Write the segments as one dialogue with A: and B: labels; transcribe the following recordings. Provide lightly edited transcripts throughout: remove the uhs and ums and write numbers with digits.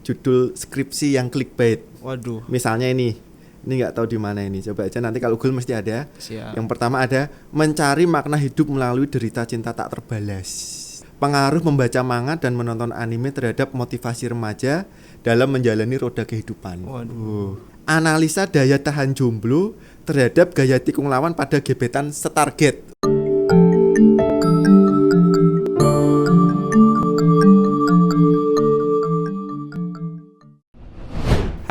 A: judul skripsi yang clickbait.
B: Waduh.
A: Misalnya ini nggak tahu di mana ini. Coba aja nanti kalau Google mesti ada.
B: Siap.
A: Yang pertama ada mencari makna hidup melalui derita cinta tak terbalas. Pengaruh membaca manga dan menonton anime terhadap motivasi remaja dalam menjalani roda kehidupan.
B: Waduh.
A: Analisa daya tahan jomblo terhadap gaya tikung lawan pada gebetan setarget.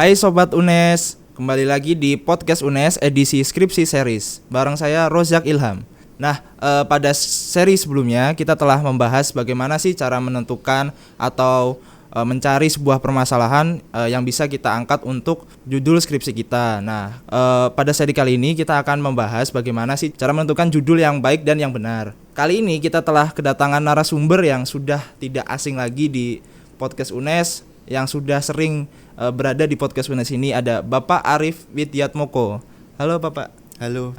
B: Hai Sobat UNES, kembali lagi di podcast UNES edisi skripsi series. Bareng saya Rozak Ilham. Nah, pada seri sebelumnya kita telah membahas bagaimana sih cara menentukan atau mencari sebuah permasalahan yang bisa kita angkat untuk judul skripsi kita. Nah, pada seri kali ini kita akan membahas bagaimana sih cara menentukan judul yang baik dan yang benar. Kali ini kita telah kedatangan narasumber yang sudah tidak asing lagi di podcast UNES, yang sudah sering berada di podcast UNES ini. Ada Bapak Arif Widyatmoko. Halo Bapak.
A: Halo.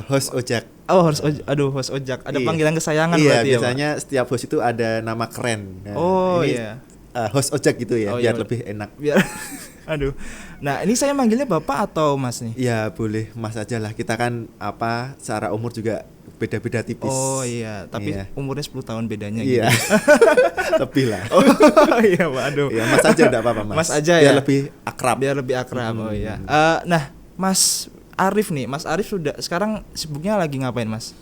A: Host Ojak.
B: Oh, host Ojak. Ada panggilan kesayangan
A: berarti
B: ya,
A: biasanya Pak? Setiap host itu ada nama keren. Nah,
B: iya.
A: Host Ojak gitu ya, biar lebih enak.
B: Biar aduh. Nah, ini saya manggilnya Bapak atau Mas nih?
A: Ya, boleh Mas aja lah. Kita kan secara umur juga beda-beda tipis.
B: Oh iya, tapi umurnya 10 tahun bedanya
A: gitu. Lebih lah.
B: Oh iya, Pak. Aduh.
A: Ya, Mas aja enggak apa-apa, Mas.
B: Mas aja
A: biar
B: ya.
A: lebih akrab.
B: Oh iya. Nah, Mas Arif nih. Mas Arif sudah sekarang sibuknya lagi ngapain, Mas?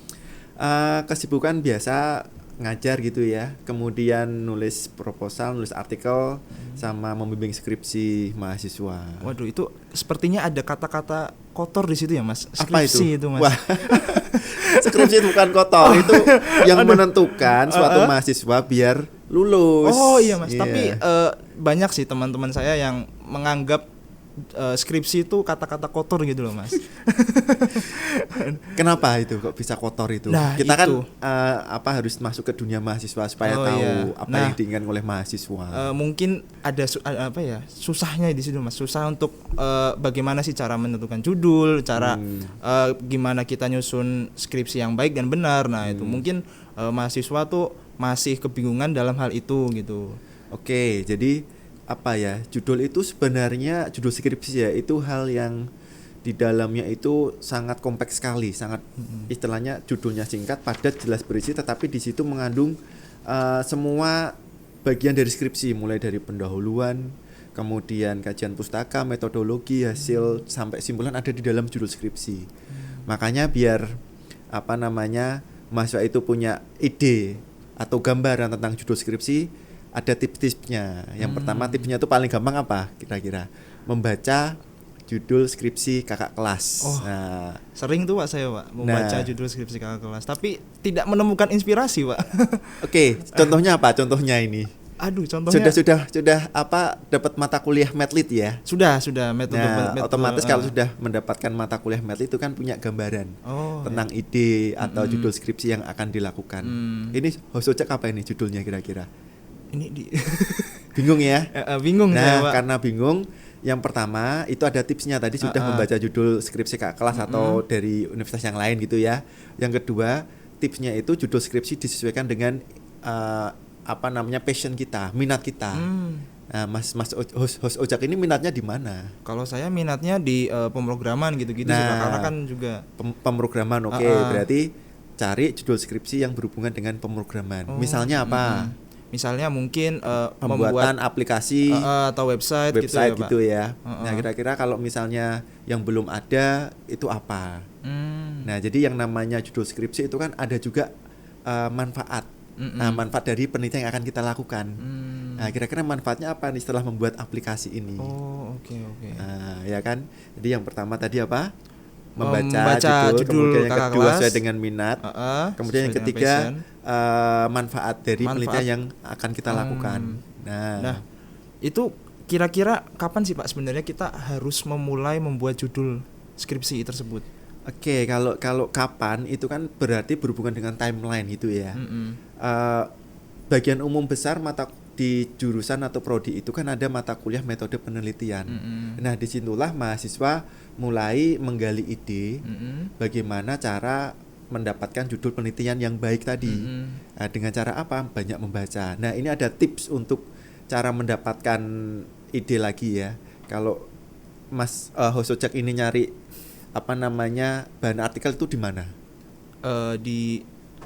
A: Kesibukan biasa ngajar gitu ya. Kemudian nulis proposal, nulis artikel sama membimbing skripsi mahasiswa.
B: Waduh, itu sepertinya ada kata-kata kotor di situ ya, Mas. Skripsi
A: apa itu
B: Mas.
A: Wah. Skripsi itu bukan kotor, itu yang menentukan suatu mahasiswa biar lulus.
B: Oh iya, Mas. Tapi banyak sih teman-teman saya yang menganggap skripsi itu kata-kata kotor gitu loh, Mas.
A: Kenapa itu kok bisa kotor itu?
B: Nah,
A: kita
B: itu.
A: Kan harus masuk ke dunia mahasiswa supaya tahu apa yang diinginkan oleh mahasiswa.
B: Mungkin ada susahnya di situ, Mas. Susah untuk bagaimana sih cara menentukan judul, cara gimana kita nyusun skripsi yang baik dan benar. Nah, itu mungkin mahasiswa tuh masih kebingungan dalam hal itu gitu.
A: Oke, jadi judul itu sebenarnya judul skripsi ya, itu hal yang di dalamnya itu sangat kompleks sekali, sangat istilahnya judulnya singkat, padat, jelas berisi, tetapi di situ mengandung semua bagian dari skripsi, mulai dari pendahuluan, kemudian kajian pustaka, metodologi, hasil sampai simpulan ada di dalam judul skripsi. Makanya biar mahasiswa itu punya ide atau gambaran tentang judul skripsi, ada tips-tipsnya. Yang pertama tipsnya itu paling gampang apa kira-kira? Membaca judul skripsi kakak kelas.
B: Nah, sering tuh Pak saya membaca judul skripsi kakak kelas, tapi tidak menemukan inspirasi, Pak.
A: Oke, contohnya apa? Contohnya ini.
B: Aduh, contohnya
A: sudah dapat mata kuliah Medlit ya?
B: Sudah metode.
A: Otomatis kalau sudah mendapatkan mata kuliah Medlit itu kan punya gambaran tentang ide atau judul skripsi yang akan dilakukan. Ini host Ojak apa ini judulnya kira-kira?
B: Ini
A: bingung ya?
B: Bingung saya, Pak.
A: Karena bingung, yang pertama itu ada tipsnya tadi sudah membaca judul skripsi kakak kelas atau dari universitas yang lain gitu ya. Yang kedua, tipsnya itu judul skripsi disesuaikan dengan passion kita, minat kita. Nah, Mas host Ojak ini minatnya di mana?
B: Kalau saya minatnya di pemrograman gitu-gitu sih, karena kan juga
A: pemrograman. Oke, berarti cari judul skripsi yang berhubungan dengan pemrograman. Misalnya apa?
B: Misalnya mungkin
A: pembuatan aplikasi
B: atau website
A: gitu ya. Nah, kira-kira kalau misalnya yang belum ada itu apa? Nah, jadi yang namanya judul skripsi itu kan ada juga manfaat. Nah, manfaat dari penelitian yang akan kita lakukan. Nah, kira-kira manfaatnya apa nih setelah membuat aplikasi ini?
B: Oh, oke.
A: Nah, ya kan. Jadi yang pertama tadi apa?
B: Membaca judul,
A: kemudian yang kedua
B: kelas,
A: sesuai dengan minat, kemudian yang ketiga manfaat dari penelitian yang akan kita lakukan. Nah,
B: itu kira-kira kapan sih Pak sebenarnya kita harus memulai membuat judul skripsi tersebut?
A: Oke, kalau kapan itu kan berarti berhubungan dengan timeline gitu ya. Bagian umum besar mata di jurusan atau prodi itu kan ada mata kuliah metode penelitian. Nah, disitulah mahasiswa mulai menggali ide bagaimana cara mendapatkan judul penelitian yang baik tadi. Nah, dengan cara apa? Banyak membaca. Nah, ini ada tips untuk cara mendapatkan ide lagi ya. Kalau Mas host Ojek ini nyari bahan artikel itu di mana?
B: Di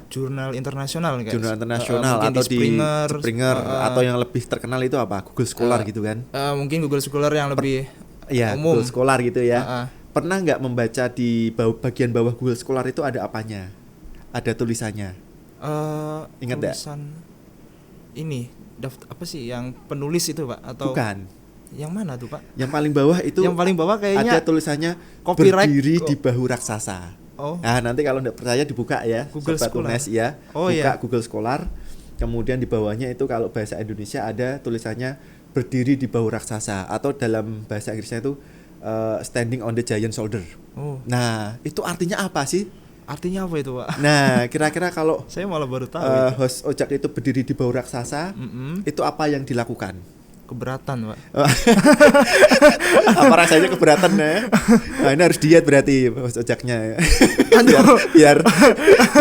B: jurnal internasional guys.
A: Jurnal internasional atau di Springer atau yang lebih terkenal itu apa? Google Scholar gitu kan?
B: Mungkin Google Scholar yang lebih
A: ya,
B: umum.
A: Google Scholar gitu ya. Pernah nggak membaca di bagian bawah Google Scholar itu ada apanya? Ada tulisannya. Ingat nggak?
B: Tulisan ini apa sih yang penulis itu Pak? Atau
A: bukan?
B: Yang mana tuh Pak?
A: Yang paling bawah itu.
B: Yang paling bawah kayaknya
A: ada tulisannya
B: copyright
A: berdiri di bahu raksasa. Nah nanti kalau nggak percaya dibuka ya
B: Google
A: Sobat
B: Scholar.
A: UNES ya. Buka
B: iya.
A: Google Scholar. Kemudian di bawahnya itu kalau bahasa Indonesia ada tulisannya berdiri di bahu raksasa, atau dalam bahasa Inggrisnya itu standing on the giant shoulder. Nah itu artinya apa sih?
B: Artinya apa itu Pak?
A: Nah kira-kira kalau
B: saya malah baru tahu
A: host Ojek itu berdiri di bahu raksasa, itu apa yang dilakukan?
B: Keberatan Pak.
A: Apa rasanya keberatan ya? Nah ini harus diet berarti host Ojaknya. biar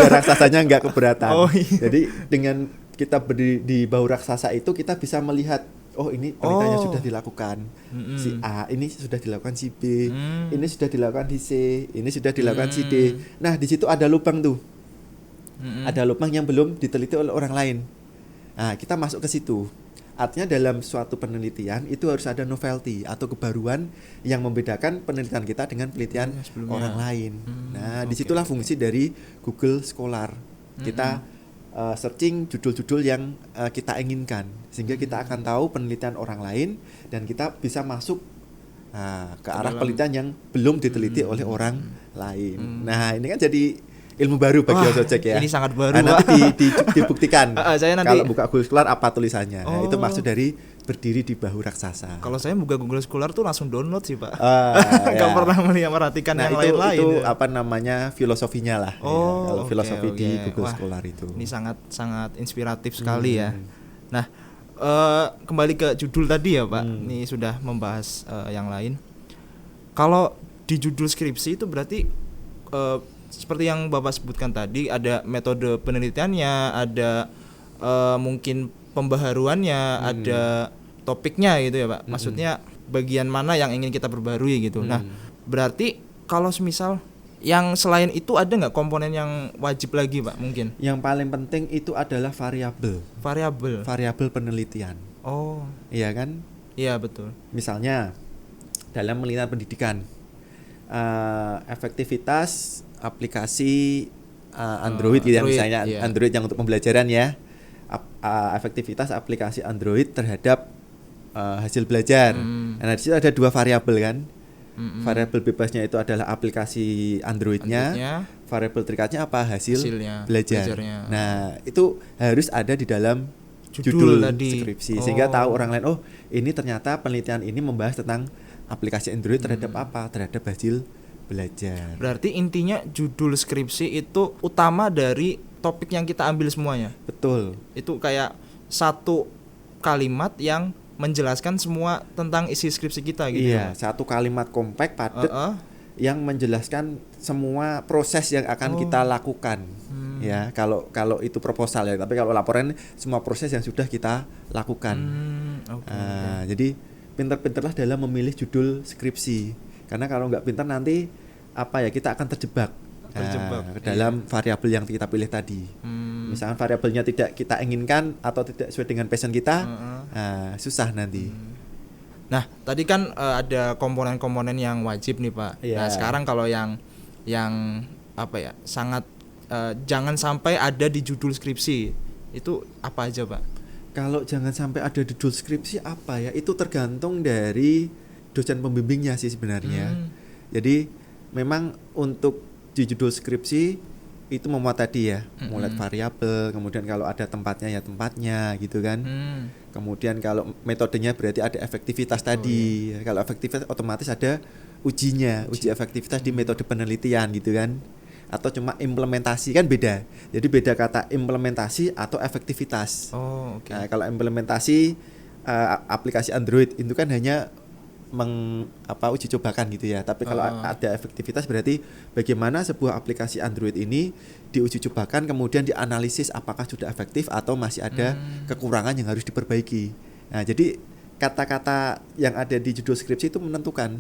A: raksasanya nggak keberatan.
B: Iya.
A: Jadi dengan kita berdiri di bahu raksasa itu kita bisa melihat, oh ini penelitiannya sudah dilakukan si A, ini sudah dilakukan si B, ini sudah dilakukan di C, ini sudah dilakukan si D. Nah di situ ada lubang tuh, ada lubang yang belum diteliti oleh orang lain. Nah kita masuk ke situ. Artinya dalam suatu penelitian itu harus ada novelty atau kebaruan yang membedakan penelitian kita dengan penelitian orang lain. Nah disitulah fungsi dari Google Scholar. Kita searching judul-judul yang kita inginkan, sehingga kita akan tahu penelitian orang lain dan kita bisa masuk ke arah penelitian yang belum diteliti oleh orang lain. Nah ini kan jadi ilmu baru bagi host Ojek ya.
B: Ini sangat baru.
A: Nanti dibuktikan.
B: Saya nanti
A: kalau buka Google Scholar apa tulisannya. Nah, itu maksud dari berdiri di bahu raksasa.
B: Kalau saya buka Google Scholar tuh langsung download sih Pak.
A: Gak
B: pernah merhatikan yang lain-lain.
A: Itu filosofinya lah. Kalau filosofi di Google Scholar itu.
B: Ini sangat inspiratif sekali ya. Nah kembali ke judul tadi ya Pak. Ini sudah membahas yang lain. Kalau di judul skripsi itu berarti seperti yang Bapak sebutkan tadi, ada metode penelitiannya, ada mungkin pembaharuannya, ada topiknya gitu ya Pak. Maksudnya bagian mana yang ingin kita perbarui gitu. Nah berarti kalau semisal yang selain itu ada nggak komponen yang wajib lagi Pak mungkin?
A: Yang paling penting itu adalah variabel penelitian. Iya kan?
B: Iya betul.
A: Misalnya dalam penelitian pendidikan, efektivitas aplikasi Android gitu ya, misalnya Android yang untuk pembelajaran ya, efektivitas aplikasi Android terhadap hasil belajar. Nah di situ ada dua variabel kan. Variabel bebasnya itu adalah aplikasi Androidnya. Variabel terikatnya apa? Hasilnya belajarnya. Nah itu harus ada di dalam judul skripsi, sehingga tahu orang lain, oh ini ternyata penelitian ini membahas tentang aplikasi Android terhadap apa? Terhadap hasil belajar.
B: Berarti intinya judul skripsi itu utama dari topik yang kita ambil semuanya.
A: Betul.
B: Itu kayak satu kalimat yang menjelaskan semua tentang isi skripsi kita gitu.
A: Iya, satu kalimat kompak padat yang menjelaskan semua proses yang akan kita lakukan. Ya, kalau itu proposal ya, tapi kalau laporan semua proses yang sudah kita lakukan. Jadi pintar-pintarlah dalam memilih judul skripsi. Karena kalau nggak pintar nanti kita akan terjebak ke dalam variabel yang kita pilih tadi. Misalkan variabelnya tidak kita inginkan atau tidak sesuai dengan passion kita, susah nanti.
B: Nah tadi kan ada komponen-komponen yang wajib nih Pak. Nah sekarang kalau yang sangat jangan sampai ada di judul skripsi, itu apa aja Pak?
A: Kalau jangan sampai ada di judul skripsi apa ya? Itu tergantung dari dosen pembimbingnya sih sebenarnya. Jadi memang untuk di judul skripsi itu memuat tadi ya, mulai variabel, kemudian kalau ada tempatnya ya tempatnya gitu kan. Kemudian kalau metodenya berarti ada efektivitas tadi. Kalau efektivitas otomatis ada uji efektivitas di metode penelitian gitu kan. Atau cuma implementasi kan beda. Jadi beda kata implementasi atau efektivitas. Nah, kalau implementasi aplikasi Android itu kan hanya uji cobakan gitu ya. Tapi kalau ada efektivitas berarti bagaimana sebuah aplikasi Android ini diuji cobakan kemudian dianalisis apakah sudah efektif atau masih ada kekurangan yang harus diperbaiki. Nah, jadi kata-kata yang ada di judul skripsi itu menentukan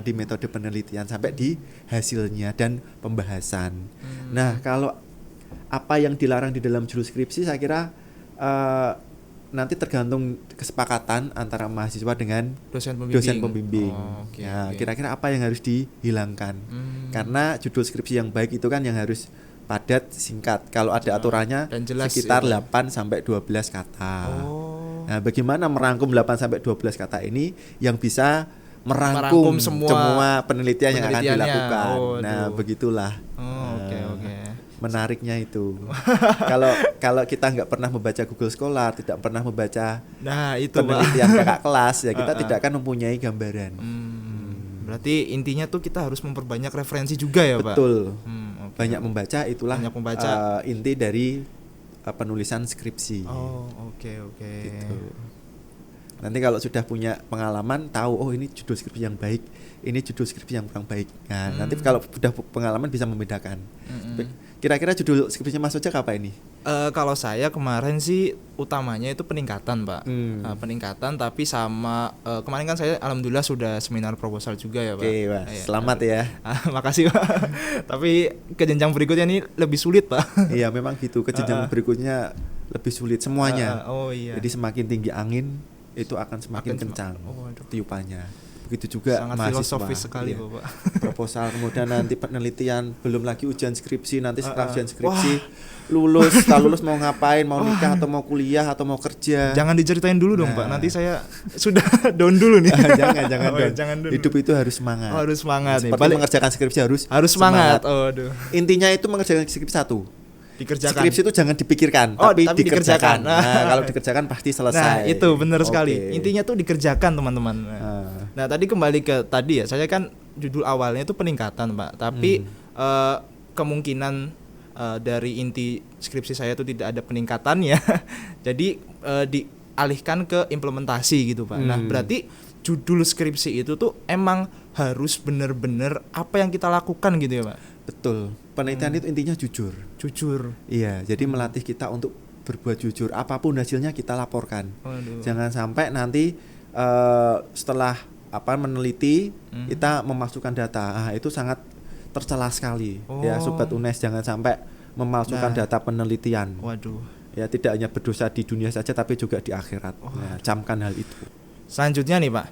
A: di metode penelitian sampai di hasilnya dan pembahasan. Nah, kalau apa yang dilarang di dalam judul skripsi saya kira nanti tergantung kesepakatan antara mahasiswa dengan dosen pembimbing. Kira-kira apa yang harus dihilangkan? Karena judul skripsi yang baik itu kan yang harus padat, singkat. Kalau ada aturannya sekitar 8 sampai 12 kata. Nah, bagaimana merangkum 8 sampai 12 kata ini yang bisa merangkum semua penelitian yang akan dilakukan. Nah, begitulah. Menariknya itu. Kalau kita nggak pernah membaca Google Scholar, tidak pernah membaca penelitian kakak kelas, ya kita tidak akan mempunyai gambaran.
B: Berarti intinya tuh kita harus memperbanyak referensi juga ya, Pak?
A: Betul. Banyak membaca itulah inti dari penulisan skripsi. Gitu. Nanti kalau sudah punya pengalaman, tahu ini judul skripsi yang baik, ini judul skripsi yang kurang baik. Nah, nanti kalau sudah pengalaman bisa membedakan. Kira-kira judul skripsinya Mas Ojak apa ini?
B: Kalau saya kemarin sih utamanya itu peningkatan, Pak. Peningkatan, tapi sama kemarin kan saya alhamdulillah sudah seminar proposal juga ya, Pak.
A: Oke, Pak. Selamat ya.
B: Makasih, Pak. Tapi ke jenjang berikutnya ini lebih sulit, Pak.
A: Iya, memang gitu. Ke jenjang berikutnya lebih sulit semuanya. Jadi semakin tinggi angin itu akan semakin kencang tiupannya. Begitu juga
B: sangat
A: mahasiswa.
B: Filosofis sekali, Bapak.
A: Proposal, kemudian nanti penelitian, belum lagi ujian skripsi, nanti setelah ujian skripsi lulus mau ngapain, mau nikah atau mau kuliah atau mau kerja.
B: Jangan diceritain dulu dong, Pak. Nanti saya sudah down dulu nih.
A: Jangan down. Hidup itu harus semangat.
B: Harus semangat nih.
A: Seperti mengerjakan skripsi harus
B: semangat.
A: Intinya itu mengerjakan skripsi satu.
B: Dikerjakan.
A: Skripsi itu jangan dipikirkan, tapi dikerjakan. Nah, kalau dikerjakan pasti selesai.
B: Nah, itu benar sekali. Intinya tuh dikerjakan, teman-teman. Nah, tadi kembali ke tadi ya. Saya kan judul awalnya itu peningkatan, Pak. Tapi kemungkinan dari inti skripsi saya itu tidak ada peningkatannya. Jadi dialihkan ke implementasi gitu, Pak. Nah, berarti judul skripsi itu tuh emang harus benar-benar apa yang kita lakukan gitu ya, Pak.
A: Betul. Penelitian itu intinya jujur. Iya, jadi melatih kita untuk berbuat jujur. Apapun hasilnya kita laporkan. Jangan sampai nanti setelah meneliti kita memasukkan data. Itu sangat tercela sekali. Ya, Sobat UNES, jangan sampai memalsukan data penelitian. Ya, tidak hanya berdosa di dunia saja tapi juga di akhirat. Nah, camkan hal itu.
B: Selanjutnya nih, Pak.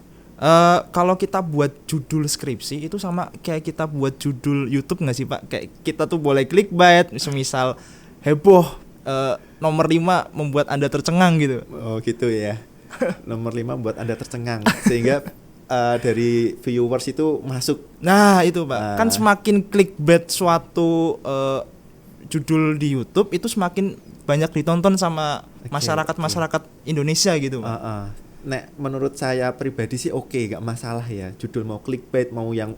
B: Kalau kita buat judul skripsi itu sama kayak kita buat judul YouTube nggak sih, Pak? Kayak kita tuh boleh clickbait, semisal heboh nomor 5 membuat Anda tercengang gitu.
A: Oh gitu ya. Nomor 5 membuat Anda tercengang sehingga dari viewers itu masuk.
B: Nah itu, Pak. Kan semakin clickbait suatu judul di YouTube itu semakin banyak ditonton sama masyarakat Indonesia gitu, Pak.
A: Menurut saya pribadi sih oke, gak masalah ya. Judul mau clickbait, mau yang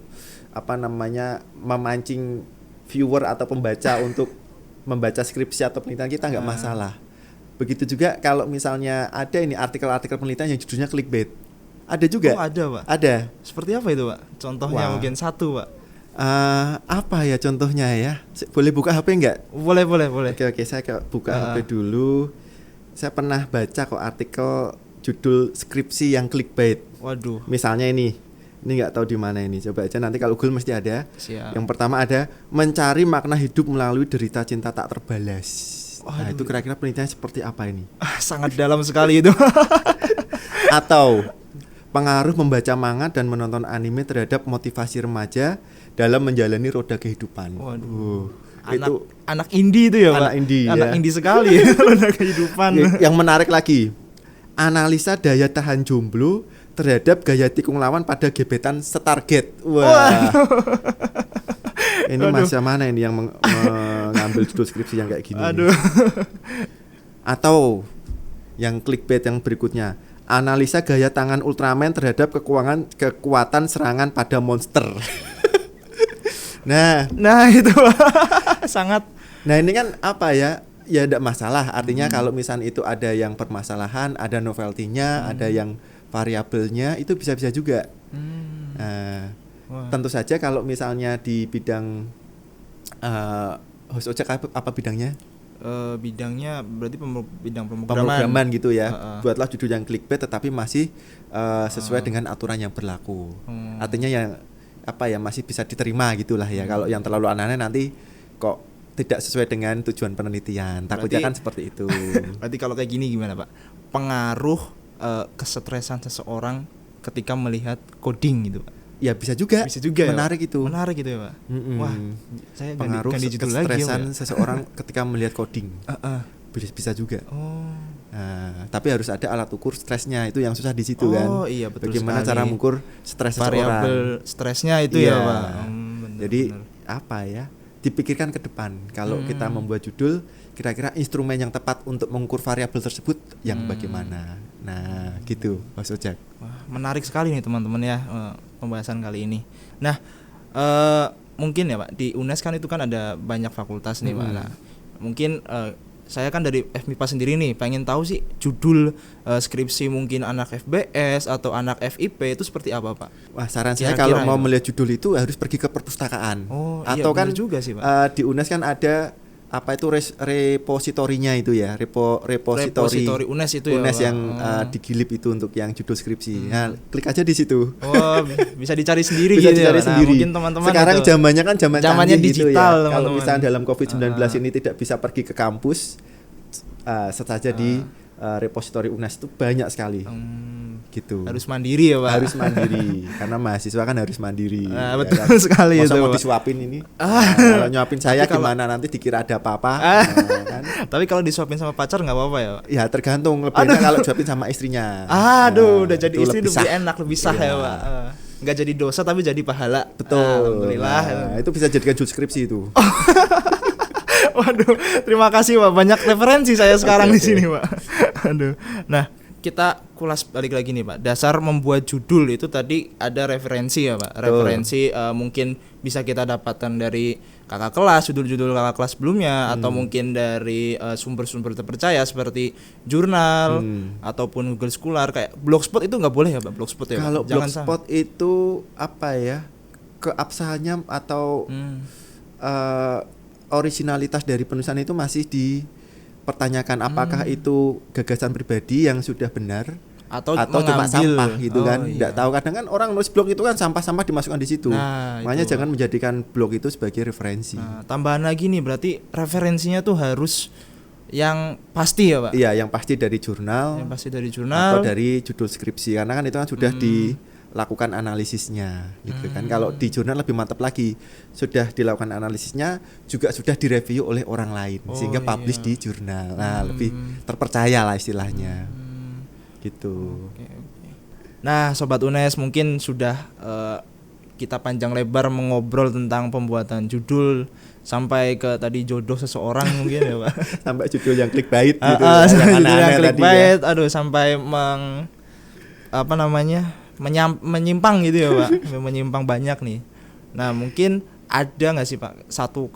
A: memancing viewer atau pembaca untuk membaca skripsi atau penelitian kita gak masalah. Begitu juga kalau misalnya ada ini artikel-artikel penelitian yang judulnya clickbait. Ada juga.
B: Ada, Pak.
A: Ada.
B: Seperti apa itu, Pak? Contohnya mungkin satu, Pak.
A: Apa ya contohnya ya? Boleh buka HP enggak?
B: Boleh.
A: Oke, saya buka HP dulu. Saya pernah baca kok artikel judul skripsi yang clickbait.
B: Waduh.
A: Misalnya ini nggak tahu di mana ini. Coba aja nanti kalau Google mesti ada.
B: Siap.
A: Yang pertama ada mencari makna hidup melalui derita cinta tak terbalas. Nah, itu kira-kira penelitiannya seperti apa ini?
B: Sangat dalam sekali itu.
A: Atau pengaruh membaca manga dan menonton anime terhadap motivasi remaja dalam menjalani roda kehidupan.
B: Waduh. Anak indie itu ya, Pak. Anak indie sekali roda kehidupan. Yang
A: menarik lagi, analisa daya tahan jomblo terhadap gaya tikung lawan pada gebetan setarget. Wah. Ini masa mana ini yang mengambil judul skripsi yang kayak gini? Atau yang clickbait yang berikutnya, analisa gaya tangan Ultraman terhadap kekuatan serangan pada monster. Nah itu sangat. Nah ini kan apa ya? Ya tidak masalah, artinya kalau misalnya itu ada yang permasalahan, ada novelty-nya, ada yang variabelnya, itu bisa-bisa juga. Tentu saja kalau misalnya di bidang host ojek apa bidangnya?
B: bidangnya berarti bidang
A: pemrograman gitu ya.
B: Heeh.
A: Buatlah judul yang clickbait tetapi masih sesuai dengan aturan yang berlaku. Artinya yang apa ya, masih bisa diterima gitulah ya. Kalau yang terlalu aneh-aneh nanti kok tidak sesuai dengan tujuan penelitian. Takutnya kan seperti itu.
B: Berarti kalau kayak gini gimana, Pak? Pengaruh kesetresan seseorang ketika melihat coding gitu, Pak.
A: Ya bisa juga. Menarik
B: ya,
A: itu.
B: Menarik gitu ya, Pak. Wah, saya
A: pengaruh kesetresan seseorang ketika melihat coding. Bisa juga. Nah, tapi harus ada alat ukur stresnya, itu yang susah di situ kan.
B: Oh iya, betul.
A: Bagaimana
B: sekali.
A: cara mengukur stres seseorang.
B: Variabel stresnya itu ya, Pak.
A: Jadi apa ya? Dipikirkan ke depan. Kalau kita membuat judul, kira-kira instrumen yang tepat untuk mengukur variabel tersebut yang bagaimana. Nah, gitu, Mas Ojak.
B: Wah, menarik sekali nih teman-teman ya, pembahasan kali ini. Nah, mungkin ya Pak, di UNES kan itu kan ada banyak fakultas nih Pak. Nah, mungkin saya kan dari FMIPA sendiri nih pengen tahu sih judul skripsi mungkin anak FBS atau anak FIP itu seperti apa Pak?
A: Wah, saran saya kalau mau melihat judul itu harus pergi ke perpustakaan.
B: Atau
A: iya, kan
B: juga sih Pak.
A: Di UNES kan ada apa itu repositorinya itu ya, repositori
B: UNES itu
A: UNES
B: ya,
A: yang digilip itu untuk yang judul skripsi. Nah, klik aja di situ.
B: Bisa dicari sendiri
A: bisa
B: gitu
A: dicari
B: ya.
A: sendiri.
B: Nah, mungkin teman-teman
A: sekarang
B: itu,
A: zamannya kan zamannya
B: digital
A: gitu ya. Kalau misalnya dalam COVID-19 ini tidak bisa pergi ke kampus, saja di repositori UNES itu banyak sekali. Gitu.
B: Harus mandiri ya Pak.
A: Harus mandiri karena mahasiswa kan harus mandiri.
B: Betul kan? Sekali itu.
A: Masa mau disuapin ini. Kalau nyuapin saya gimana nanti dikira ada apa-apa.
B: Kan? Tapi kalau disuapin sama pacar nggak apa-apa ya Pak?
A: Ya tergantung, lebih enak kalau disuapin sama istrinya.
B: Udah jadi istri lebih enak, lebih sah ya Pak. Nggak jadi dosa tapi jadi pahala.
A: Betul.
B: Alhamdulillah.
A: Nah, itu bisa jadikan judul skripsi itu.
B: Waduh, terima kasih Pak. Banyak referensi saya sekarang di sini Pak. Aduh. Nah, kita kulas balik lagi nih Pak. Dasar membuat judul itu tadi ada referensi ya Pak. Referensi mungkin bisa kita dapatkan dari kakak kelas, judul-judul kakak kelas sebelumnya, atau mungkin dari sumber-sumber terpercaya seperti jurnal ataupun Google Scholar. Kayak Blogspot itu nggak boleh ya Pak? Blogspot ya Pak?
A: Kalau Blogspot itu apa ya, keabsahannya atau originalitas dari penulisan itu masih dipertanyakan, apakah itu gagasan pribadi yang sudah benar atau cuma sampah gitu kan. Nggak tahu, kadang kan orang nulis blog itu kan sampah-sampah dimasukkan di situ. Makanya jangan menjadikan blog itu sebagai referensi.
B: Tambahan lagi nih, berarti referensinya tuh harus yang pasti ya Pak?
A: Iya, yang pasti dari jurnal.
B: Yang pasti dari jurnal
A: atau dari judul skripsi, karena kan itu kan sudah dilakukan analisisnya gitu kan. Kalau di jurnal lebih mantap lagi, sudah dilakukan analisisnya, juga sudah direview oleh orang lain sehingga publish di jurnal. Nah, lebih terpercaya lah istilahnya. Gitu.
B: Oke. Nah, Sobat UNES, mungkin sudah kita panjang lebar mengobrol tentang pembuatan judul sampai ke tadi jodoh seseorang mungkin ya Pak.
A: Sampai judul yang clickbait gitu.
B: Yang clickbait, sampai menyimpang gitu ya Pak. Menyimpang banyak nih. Nah, mungkin ada nggak sih Pak satu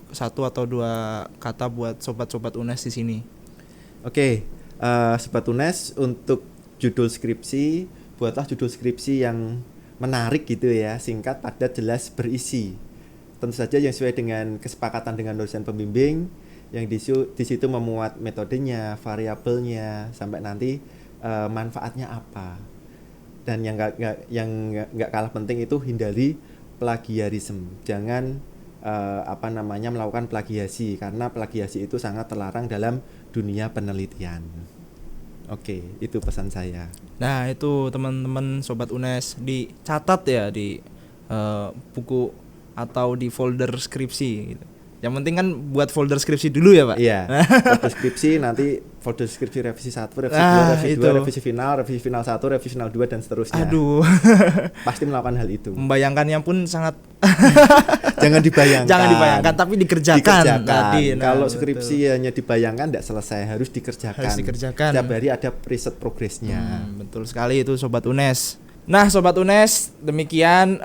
B: atau dua kata buat sobat-sobat UNES di sini?
A: Oke, Sobat UNES, untuk judul skripsi, buatlah judul skripsi yang menarik gitu ya, singkat, padat, jelas, berisi. Tentu saja yang sesuai dengan kesepakatan dengan dosen pembimbing, yang di situ memuat metodenya, variabelnya, sampai nanti manfaatnya apa. Dan yang nggak kalah penting itu hindari plagiarisme. Jangan melakukan plagiasi, karena plagiasi itu sangat terlarang dalam dunia penelitian. Oke, itu pesan saya.
B: Nah, itu teman-teman Sobat UNES, dicatat ya di buku atau di folder skripsi gitu. Yang penting kan buat folder skripsi dulu ya Pak.
A: Iya, folder skripsi, nanti folder skripsi revisi 1, revisi 2, revisi 2, revisi final 1, revisi final 2 dan seterusnya.
B: Aduh.
A: Pasti melakukan hal itu.
B: Membayangkannya pun sangat
A: Jangan dibayangkan,
B: tapi dikerjakan. Tadi.
A: Kalau skripsi hanya dibayangkan tidak selesai, harus dikerjakan. Setiap hari ada riset progresnya.
B: Betul sekali itu Sobat UNES. Nah, Sobat UNES, demikian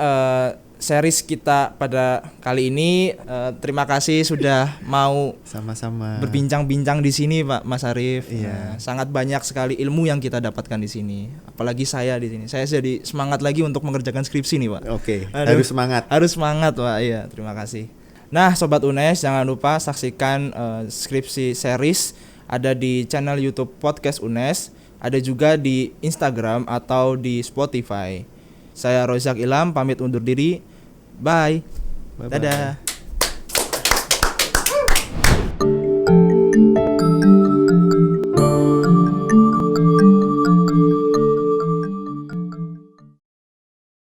B: series kita pada kali ini. Terima kasih sudah mau
A: sama-sama
B: berbincang-bincang di sini Pak Mas Arif.
A: Iya.
B: Sangat banyak sekali ilmu yang kita dapatkan di sini. Apalagi saya di sini. Saya jadi semangat lagi untuk mengerjakan skripsi nih Pak.
A: Oke, harus semangat.
B: Harus semangat Pak. Iya, terima kasih. Nah, Sobat UNES jangan lupa saksikan skripsi series ada di channel YouTube Podcast UNES, ada juga di Instagram atau di Spotify. Saya Rozak Ilham pamit undur diri. Bye.
A: Bye-bye.
B: Dadah.